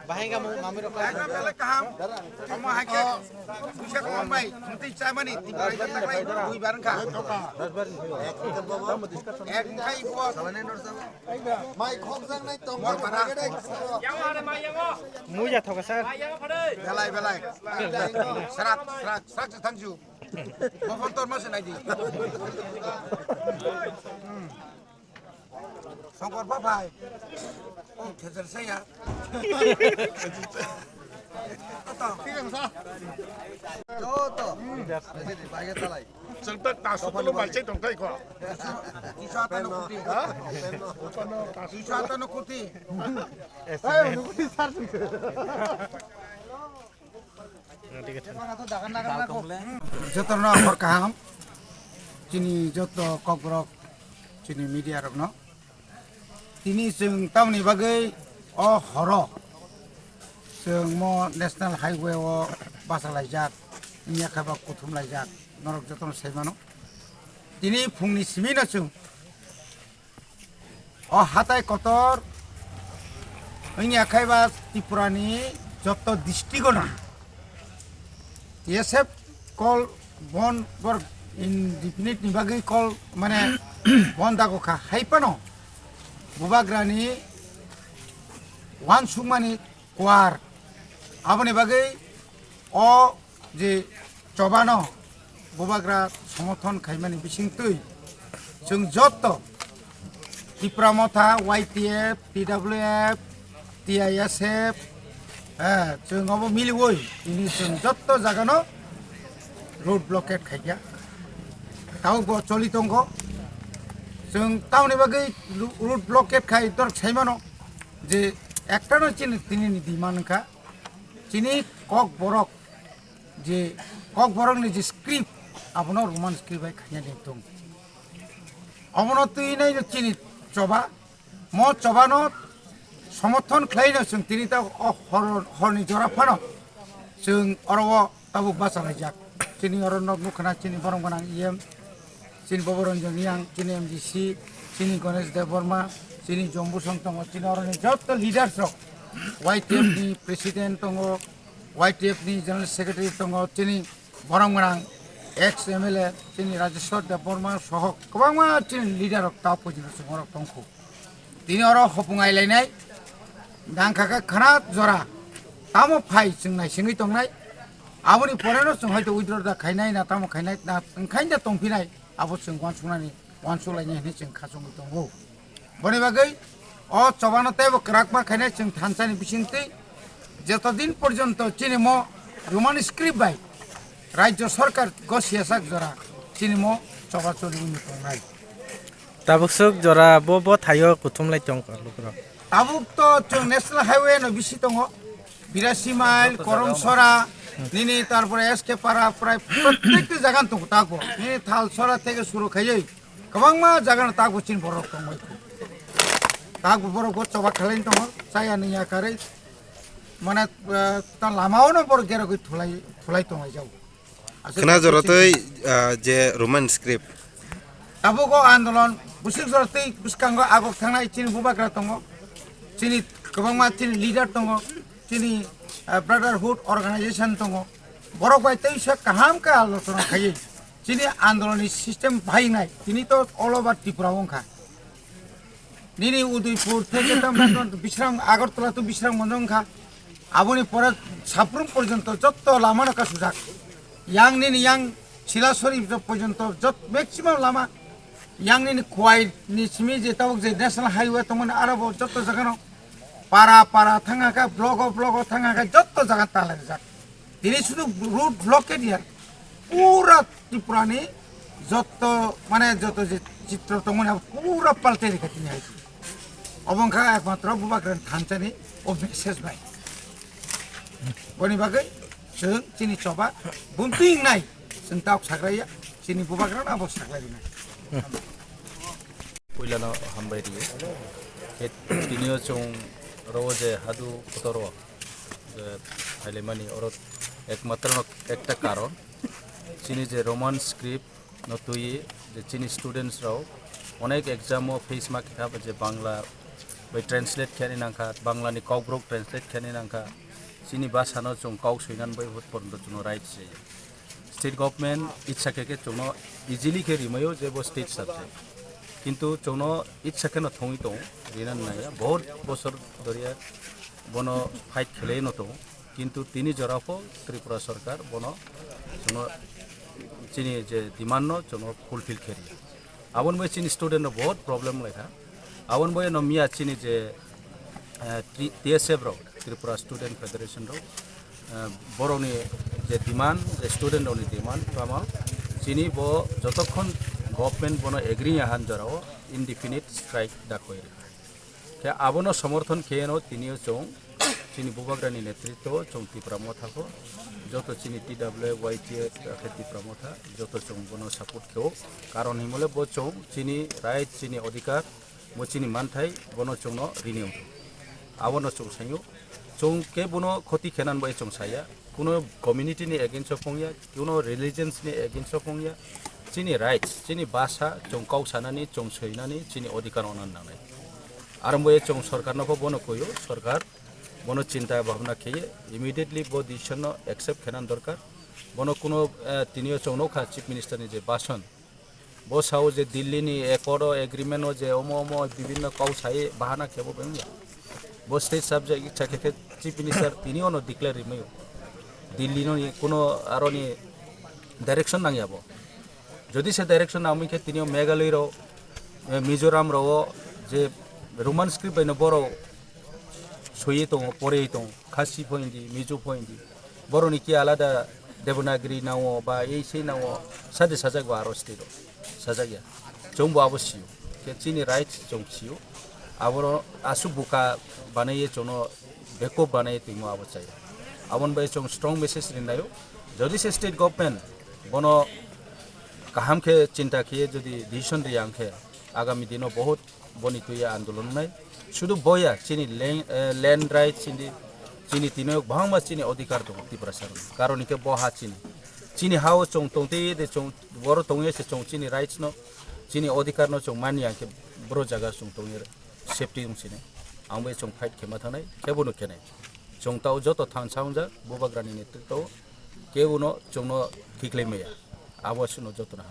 Bahaya kamu mami rokok. Muja thok sir. Belai. Serak setangju. Motor masih naik di. Songkor papai. Oh, kejar saya. Toto. Jadi bayar talai. Sentak tasuk lu macet dong kai kok. Wisata no kuti. Wisata no kuti. Joto no hor kaham. Cini joto kokrok. Cini media rok no. Tini sing tamni bagai oh horo. Sing mo national highway o basa laijak. Ini akaba kutum laijak. Norok joto no saimano. Tini phungni simina sing. Oh hatai kotor. Ini akaba Tripurani joto district na. TSF call bon for indefinite ni bagai call mana bon dago ka haipano. Bubagrani wan sumani kuar abone bagai o je cobano bubagra সমর্থন খাইমানি বিসিংতুই जों joto Tripura motha YTF TWF TISF जों अब मिलिवै ini जों joto jagano road blockade खाइया taw bo choli tongko जों tauni bagai road blockade khai dor saimano je একটা no chini tini dimanka chini kok borok je kok borok ni je script abono roman script bai khanya dengtong abono tui nai no chini choba mo choba no সমর্থন খাইনো जों tini ta horni jora phano जों oro tabuk basalai jak chini oronok mukhana chini borong banang iem chini boboronjong yang chini MGC chini Ganesh Dev Burma chini Jombu Songtongo chini oroni joto leaders rok YTF ni president tongo YTF ni general secretary tongo chini borong banang ex MLA chini Rajeshwar Dev Burma soho kobangma chini leader rok ta pojino sumorok tongko tini oro hopungai lainai dangkaka khana jora tamo phai singnai singi tongnai aboni poreno sung hoito withdraw da khainai na tamo khainai na khainda tongpinai abo sung wansungani wansulaini hini sung khasung tongo boni bagai o chobano tebo krakma khainai sung thansani bisingti যতদিন পর্যন্ত chini mo roman script bai রাজ্য সরকার গসিয়াসাক জরা chini mo choba choli uni tongnai Tabuk jora bo thayo kutum lai tong ka lukro. tabuk to chung national highway no bisi tongo 82 mile করমসরা নিনি তারপরে SK পাড়া প্রায় প্রত্যেকটি জায়গা তো তাকো নিনি থালসরা থেকে শুরু খাইই কবাংমা জায়গা তাকো চিন বড় কম তাকো বড় গো চবা খালাইন তো চায়া নিয়া কারে মানে তা লামাও না বড় গের কই থুলাই তো যাও খানা জরতই যে রোমান স্ক্রিপ্ট তাবুক আন্দোলন বুসিক জরতই বুসকাঙ্গ আগক থাংনাই চিন বুবাগ্রা তঙ্গ চিনি কবাংমা চিনি leader তঙ্গ chini brotherhood organization tongo borok bai teisa kaham ka alosona khai chini andoloni system bhai nai tini to all over Tripura ongkha nini Udaipur theke tam bisram agartala to bisram monjongkha aboni pore saprum porjonto jotto lama ka sujak yang nini yang Silasori porjonto jot maximum lama yang nini khwai ni simi je tawok je national highway tomon arabo jotto jagano পাড়া থাঙ্গাকা block থাঙ্গাকা যত জায়গা তালে যাক তিনি শুধু root ব্লকে দিয়া পুরা ত্রিপুরানি যত মানে যত যে চিত্র তো মনে পুরা পাল্টে রেখে তিনি আইছে অবংখা একমাত্র বুবাগ্রান থানচানি ও মেসেজ ভাই বনি বাগৈ जों চিনি চবা বুমপিং নাই जों তাওক সাগ্রাইয়া চিনি বুবাগ্রান আবো সাগ্রাই নাই পইলানো হামবাই দিয়ে তিনিও চং रोजे हादू कोतरो हाइलेमानी और एकमात्र एक कारण চিনি যে রোমান স্ক্রিপ্ট নতুই যে চিনি স্টুডেন্টসরাও অনেক এক্সামও ফেস মাকে খাবে যে বাংলা बै ट्रेन्सलेट खेनि नांखा बांग्लानि काउब्रक ट्रेन्सलेट खेनि नांखा चिनि भाषानो जों काउ सैनान बै बहुत पर्यन्त जों राइट जायो स्टेट गभर्नमेंट इच्छा के जोंनो इजिली के रिमायो जे बो स्टेट सब्जेक्ट किंतु जोंनो इच्छा के न थोंई दं रिनान नाया बहुत बছর दरिया बनो फाइट खेले न तो किंतु तिनी जराफो त्रिपुरा सरकार बनो जोंनो चिनि जे डिमांड नो जोंनो फुलफिल खेरि आवन बै चिनि स्टूडेंट नो बहुत प्रॉब्लम लेखा आवन बोय नमिया चिनी जे TSF रो त्रिपुरा स्टूडेंट फेडरेशन रो बरोनी जे डिमांड जे स्टूडेंट रोनी डिमांड पामा चिनी बो जतक्षण गवर्नमेंट बनो एग्री हान जराओ इनडिफिनिट स्ट्राइक दाखोय के आबनो समर्थन खेनो तिनियो चों चिनी बुबाग्रानी नेतृत्व चों त्रिपुरा मथाखो जत चिनी TWYTA त्रिपुरा मथा जत चों बनो सपोर्ट खेओ कारण हिमले बो चों चिनी राइट चिनी अधिकार मोचिनी मानथाय बनो चोंनो रिनिउ आवनो चों सायो चों के बनो खति खेनान बाय चों साया कुनो कम्युनिटी नि एगेंस्ट फंगिया कुनो रिलीजियंस नि एगेंस्ट फंगिया चिनी राइट्स चिनी भाषा चों काउ सानानि चों सैनानि चिनी अधिकार अनन नांनाय आरम्भय चों सरकारनोखौ बनो कोयो सरकार बनो चिंता भावना खेये इमिडिएटली बो डिसिजन एक्सेप्ट खेनान दरकार बनो कुनो तिनियो चोंनो खा चीफ मिनिस्टर नि जे भाषण बसाओ जे दिल्ली नि एकॉर्ड एग्रीमेंट हो जे ओमो विभिन्न काउ साई बहाना खेबो बेंगा बो स्टेट सब्जेक्ट इच्छा के चीफ मिनिस्टर तिनियो नो डिक्लेयर रिमयो दिल्ली नो कोनो आरोनी डायरेक्शन नांगियाबो जदि से डायरेक्शन नामी के तिनियो मेघालय रो मिजोराम रो जे रोमान स्क्रिप्ट बायनो बरो सयै दं परे दं खासि पइन्टि मिजो पइन्टि बरोनि कि आलादा देवनागरी नाओ बा एसे नाओ सादे साजागो आरो स्टेट साजागिया जोंबो आवश्यक के चिनी राइट्स जोंसियो आवरो आसु बुका बानाये जोनो बेको बानाये तिमो आवश्यक आवन बाय जों स्ट्रंग मेसेज रिनायो जदि से स्टेट गवर्नमेंट बनो काहाम के चिंता किए जदि डिसिजन रियांग के आगामी दिनों बहुत बनी तुया आंदोलन में शुद्ध बोया चिनी लैंड राइट्स चिनी तीनों भांग चिनी अधिकार दो त्रिपुरा सरकार कारण के बहा चिनी हाउ चों तोंते दे चों बरो तोंगे से चों चिनी राइट्स नो चिनी अधिकार नो चों मानिया के ब्रो जगह चों तोंगे सेफ्टी दं चिने आं बे चों फाइट खेमा थानाय केबुनो केनाय चों ताव जतो थांसाउं जा बुबाग्रानि नेतृत्व केबुनो चोंनो थिक्लेमेया आवासनो जतो ना